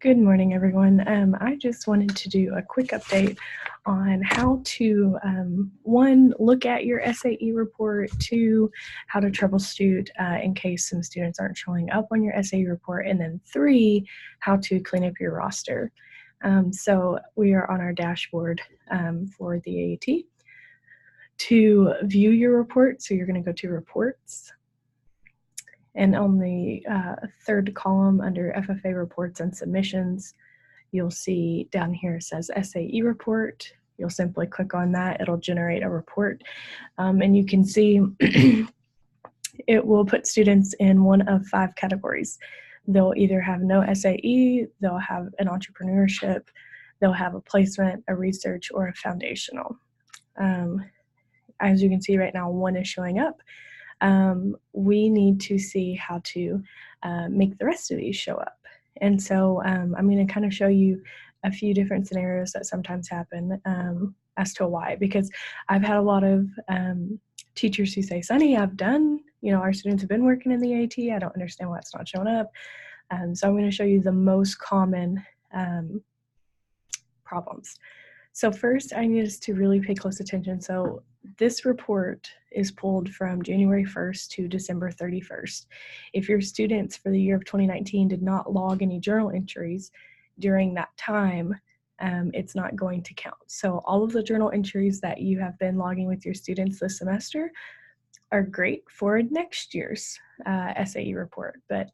Good morning, everyone. I just wanted to do a quick update on how to, one, look at your SAE report, two, how to troubleshoot in case some students aren't showing up on your SAE report, and then three, how to clean up your roster. So we are on our dashboard for the AET. To view your report, so you're going to go to Reports, and on the third column under FFA Reports and Submissions, you'll see down here it says SAE Report. You'll simply click on that. It'll generate a report. And you can see it will put students in one of 5 categories. They'll either have no SAE, they'll have an entrepreneurship, they'll have a placement, a research, or a foundational. As you can see right now, 1 is showing up. We need to see how to make the rest of these show up. And so I'm going to kind of show you a few different scenarios that sometimes happen as to why, because I've had a lot of teachers who say, Sunny, our students have been working in the AT. I don't understand why it's not showing up. So I'm going to show you the most common problems. So first, I need us to really pay close attention. So this report is pulled from January 1st to December 31st. If your students for the year of 2019 did not log any journal entries during that time, it's not going to count. So all of the journal entries that you have been logging with your students this semester are great for next year's SAE report, but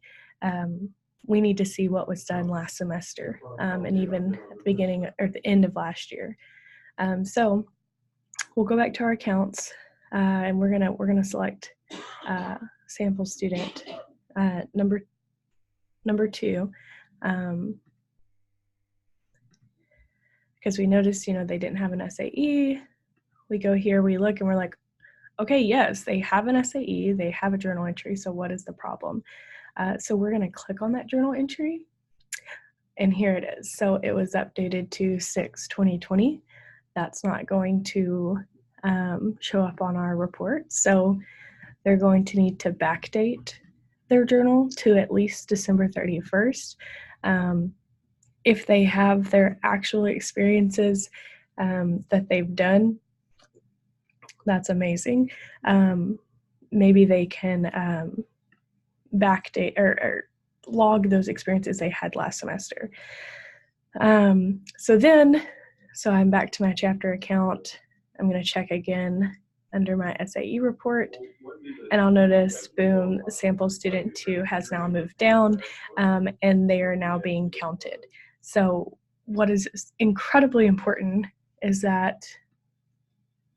we need to see what was done last semester and even at the beginning or the end of last year. So we'll go back to our accounts and we're gonna select sample student number 2 because we noticed they didn't have an SAE. We go here, we look, and we're like, okay, yes, they have an SAE, they have a journal entry, so what is the problem? So we're going to click on that journal entry, and here it is. So it was updated to 6/2020. That's not going to show up on our report. So they're going to need to backdate their journal to at least December 31st. If they have their actual experiences that they've done, that's amazing. Maybe they can backdate or log those experiences they had last semester. So I'm back to my chapter account. I'm going to check again under my SAE report, and I'll notice, boom, sample student 2 has now moved down, and they are now being counted. So what is incredibly important is that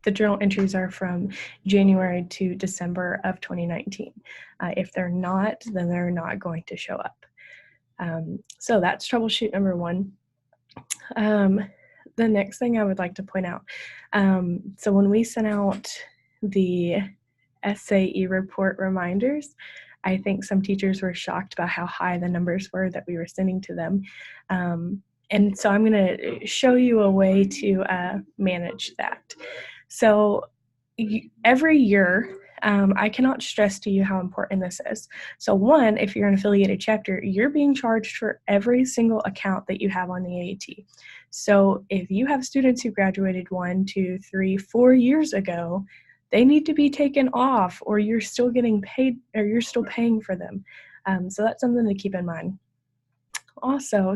the journal entries are from January to December of 2019. If they're not, then they're not going to show up. So that's troubleshoot number 1. The next thing I would like to point out, so when we sent out the SAE report reminders, I think some teachers were shocked about how high the numbers were that we were sending to them. And so I'm going to show you a way to manage that. So every year, I cannot stress to you how important this is. So 1, if you're an affiliated chapter, you're being charged for every single account that you have on the AET. So if you have students who graduated 1, 2, 3, 4 years ago, they need to be taken off, or you're still getting paid, or you're still paying for them. So that's something to keep in mind. Also,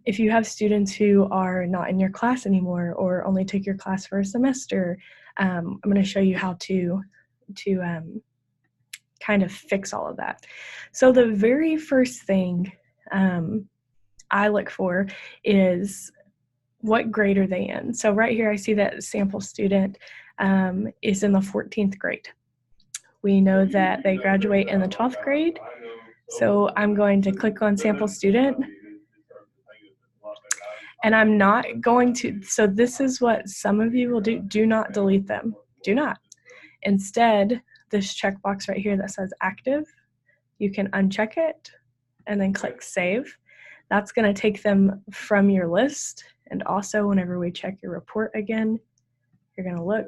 if you have students who are not in your class anymore or only took your class for a semester, I'm going to show you how to kind of fix all of that. So the very first thing I look for is what grade are they in. So right here I see that sample student is in the 14th grade. We know that they graduate in the 12th grade. So I'm going to click on sample student. And I'm not going to, so this is what some of you will do. Do not delete them. Do not. Instead, this checkbox right here that says active, you can uncheck it and then click save. That's going to take them from your list. And also, whenever we check your report again, you're going to look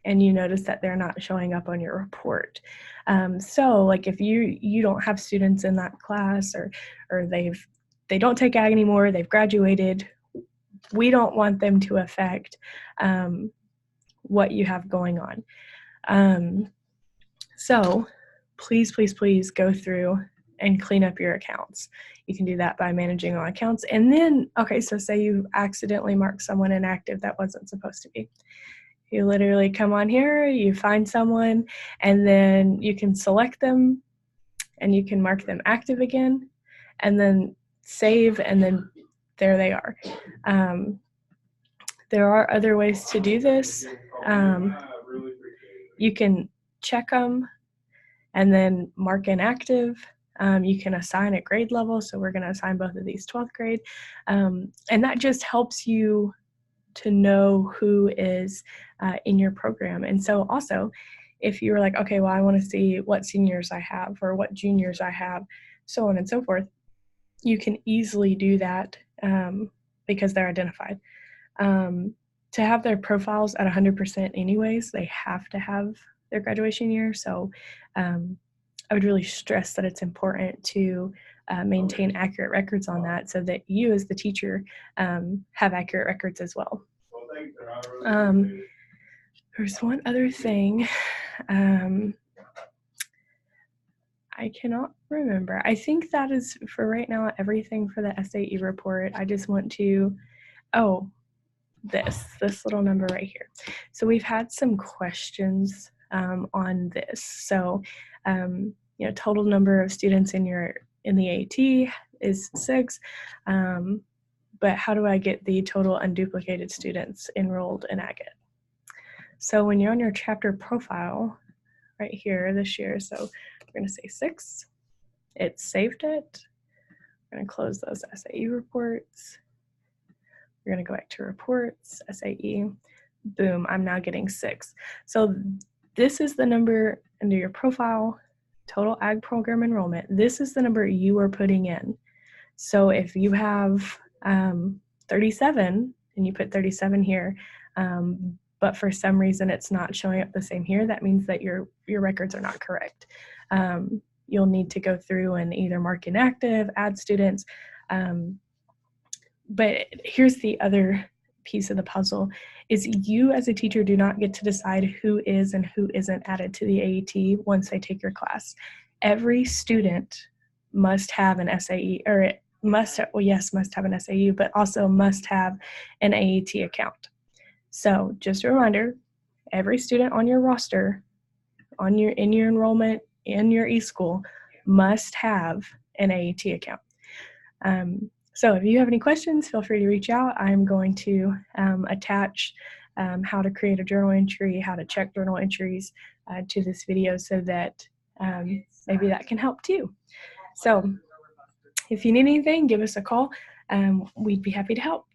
and you notice that they're not showing up on your report. So like if you don't have students in that class, or they've they don't take ag anymore, they've graduated. We don't want them to affect what you have going on. So please, please, please go through and clean up your accounts. You can do that by managing all accounts. And then, okay, so say you accidentally mark someone inactive that wasn't supposed to be. You literally come on here, you find someone, and then you can select them and you can mark them active again, and then save, and then there they are. There are other ways to do this. You can check them and then mark inactive. You can assign a grade level, so we're going to assign both of these 12th grade, and that just helps you to know who is in your program. And so also, if you're like, okay, well, I want to see what seniors I have or what juniors I have, so on and so forth, you can easily do that because they're identified. To have their profiles at 100% anyways, they have to have their graduation year. So I would really stress that it's important to maintain accurate records on that so that you as the teacher have accurate records as well. There's one other thing. I cannot remember. I think that is for right now everything for the SAE report. I just want to, this little number right here. So we've had some questions on this. So, total number of students in the AT is 6, but how do I get the total unduplicated students enrolled in Agate? So when you're on your chapter profile right here this year, so we're going to say 6, it saved it. We're going to close those SAE reports. We're going to go back to reports, SAE, boom, I'm now getting 6. So this is the number under your profile, total ag program enrollment. This is the number you are putting in. So if you have 37 and you put 37 here, but for some reason it's not showing up the same here, that means that your records are not correct. You'll need to go through and either mark inactive, add students. But here's the other piece of the puzzle is you as a teacher do not get to decide who is and who isn't added to the AET once they take your class. Every student must have an SAE, or must have an SAE, but also must have an AET account. So just a reminder, every student on your roster, in your enrollment, in your eSchool, must have an AET account. So if you have any questions, feel free to reach out. I'm going to attach how to create a journal entry, how to check journal entries to this video so that maybe that can help too. So if you need anything, give us a call. We'd be happy to help.